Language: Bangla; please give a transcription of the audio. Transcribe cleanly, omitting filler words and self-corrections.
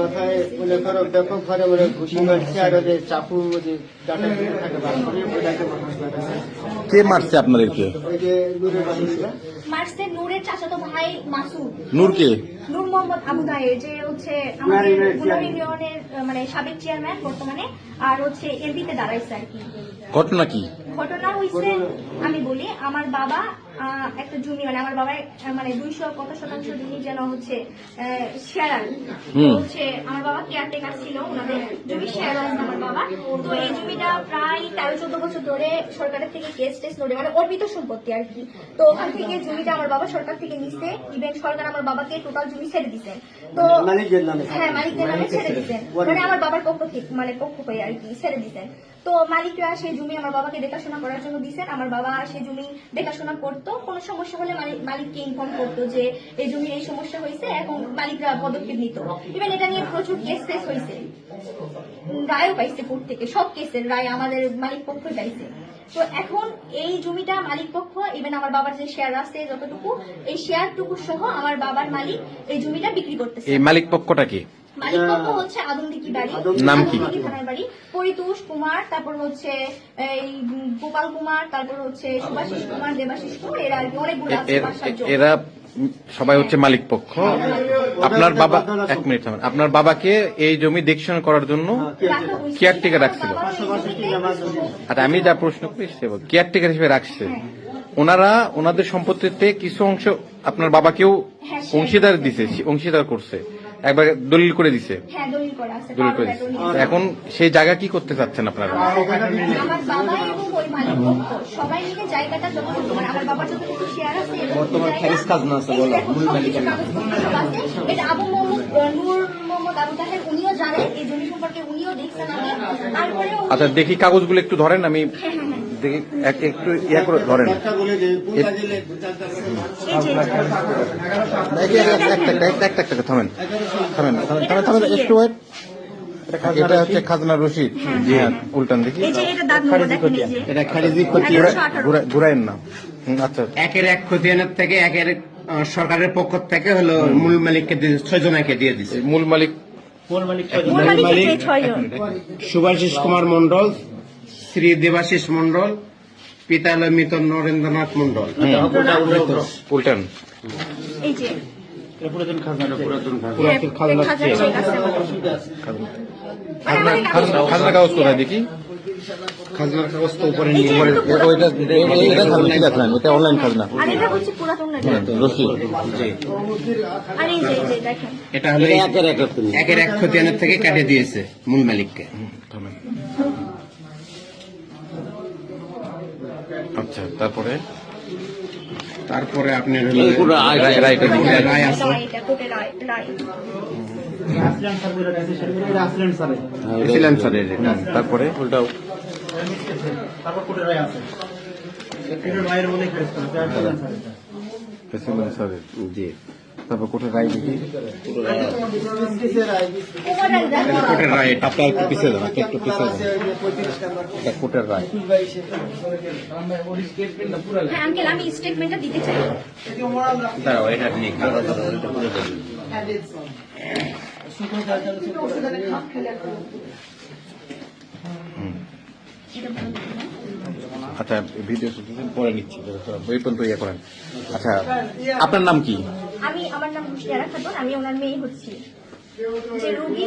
মাথায় মনে করো ব্যাপক ভাবে মনে ঘুষি মারছে আর ওদের চাকু যে ডাটা থাকে ওইটাকে কে মারছে আপনাদেরকে? ওই যে নূরের বাহিনীরা মারছে নূরের চাচাতো ভাই মাসুদ। নূর কে? নূর মোহাম্মদ আবু দায়ের, যে হচ্ছে আমাদের ইউনিয়নের মানে সাবেক চেয়ারম্যান বর্তমানে, আর হচ্ছে এমপিতে দাঁড়াইছে আর কি। ঘটনা কি? ঘটনা হয়েছে আমি বলি, আমার বাবা একটা জমি মানে আমার বাবার মানে 200% জমি যেন হচ্ছে শেয়ার হচ্ছে, আমার বাবা কেয়ারটেকার ছিল, ওনাদের জমি শেয়ার আছে আমার বাবা। তো এই জমিটা প্রায় 13-14 বছর ধরে সরকারের থেকে কেস টেস লড়ে মানে অর্পিত সম্পত্তি আর কি। তো ওখান থেকে জমিটা আমার বাবা সরকার থেকে নিচ্ছে, ইভেন সরকার আমার বাবাকে টোটাল জমি ছেড়ে দিচ্ছেন। তো হ্যাঁ, মালিকদের নামে ছেড়ে দিচ্ছেন, মানে আমার বাবার পক্ষ থেকে মানে পক্ষ হয়ে আর কি ছেড়ে দিচ্ছেন। তো মালিকরা সেই জমি আমার বাবাকে দেখাশোনা করার জন্য দিচ্ছেন। আমার বাবা সেই জমি দেখাশোনা করতো, কোনো সমস্যা হলে মালিককে ইনফর্ম করতো যে এই জমির এই সমস্যা হয়েছে, এখন মালিকরা পদক্ষেপ নিত। ইভেন এটা নিয়ে প্রচুর কেস টেস হয়েছে, রায়ও পাইছে কোর্ট থেকে, সব কেসের রায় আমাদের মালিক পক্ষই পাইছে। তো এখন এই জমিটা মালিক পক্ষ ইভেন আমার বাবার যে শেয়ার আছে যতটুকু, এই শেয়ারটুকু সহ আমার বাবার মালিক এই জমিটা বিক্রি করতেছে। এই মালিক পক্ষটা কি? মালিক পক্ষ হচ্ছে আদমদিঘি বাড়ি, নাম কি? থানার বাড়ি, পরিতোষ কুমার, তারপর হচ্ছে এই গোপাল কুমার, তারপর হচ্ছে সুভাষিস কুমার, দেবাশিস কুমার, এরা আর কি অনেকগুলো আছে। এরা সবাই হচ্ছে মালিক পক্ষ। আপনার বাবা, এক মিনিট থামেন, আপনার বাবাকে এই জমি দেখশন করার জন্য কেয়ারটেকার রাখছিল। আচ্ছা, আমি যা প্রশ্ন করি কেয়ারটেকার হিসেবে রাখছে, ওনারা ওনাদের সম্পত্তিতে কিছু অংশ আপনার বাবাকেও অংশীদার দিছে, অংশীদার করছে, একবার দলিল করে দিছে। দলিল করে দিছে। এখন সেই জায়গা কি করতে চাচ্ছেন আপনারা? আমার বাবা এবং ওই মালিক পক্ষ সবাই মিলে জায়গাটা যতটুকু মানে আমার বাবার যতটুকু শেয়ার আছে বর্তমান খারিজ খাজনা আছে বলা মূল মালিকের নাম, এটা আবু নূর মোহাম্মদ আবু তাহের, উনিও জানেন এই জমি সম্পর্কে, উনিও দেখছেন। আমি তারপরে আচ্ছা দেখি কাগজগুলো একটু ধরেন, আমি দেখি একটু ইয়া করে ধরেন। একটা থামেন থামেন থামেন থামেন একটু ওয়েট। এটা হচ্ছে খাজনা রশিদ। জি হ্যাঁ, উল্টান দেখি। এটা খারিজি ঘুরাইন না। আচ্ছা, একের এক খতিয়ানের থেকে একের সরকারের পক্ষ থেকে হলো মূল মালিককে 6 জনকে দিয়ে দিচ্ছে। মূল মালিক সুভাষিস কুমার মন্ডল, শ্রী দেবাশিস মন্ডল, পিতা হলো মৃত নরেন্দ্রনাথ মন্ডল। উল্টান। এই যে পুরাতন খাজনা খাজনা কাগজ কোথায় দেখি? খাজনার কাগজ তো উপরে নিয়ে এটা অনলাইন খাজনা রশিদ। এটা হলো একের এক খতিয়ানের থেকে কাটে দিয়েছে মূল মালিককে। আচ্ছা, তারপরে আপনার রায় আছে। তারপরে উল্টাও জি, তারপর কোর্টের রায় দেখি। কোর্টের রায় আপনার একটু পিছিয়ে দেন, একটু পিছিয়ে দেন। এটা কোর্টের রায়। হ্যাঁ আঙ্কেল, আমি স্টেটমেন্টটা দিতে চাই। দাঁড়াও, এটা নিয়ে আচ্ছা, ভিডিও পরে নিচ্ছি, ওই পর্যন্ত ইয়ে করেন। আচ্ছা, আপনার নাম কি? আমার নাম মুশিয়ারা খাতুন, আমি ওনার মেয়ে হচ্ছি। যে রোগী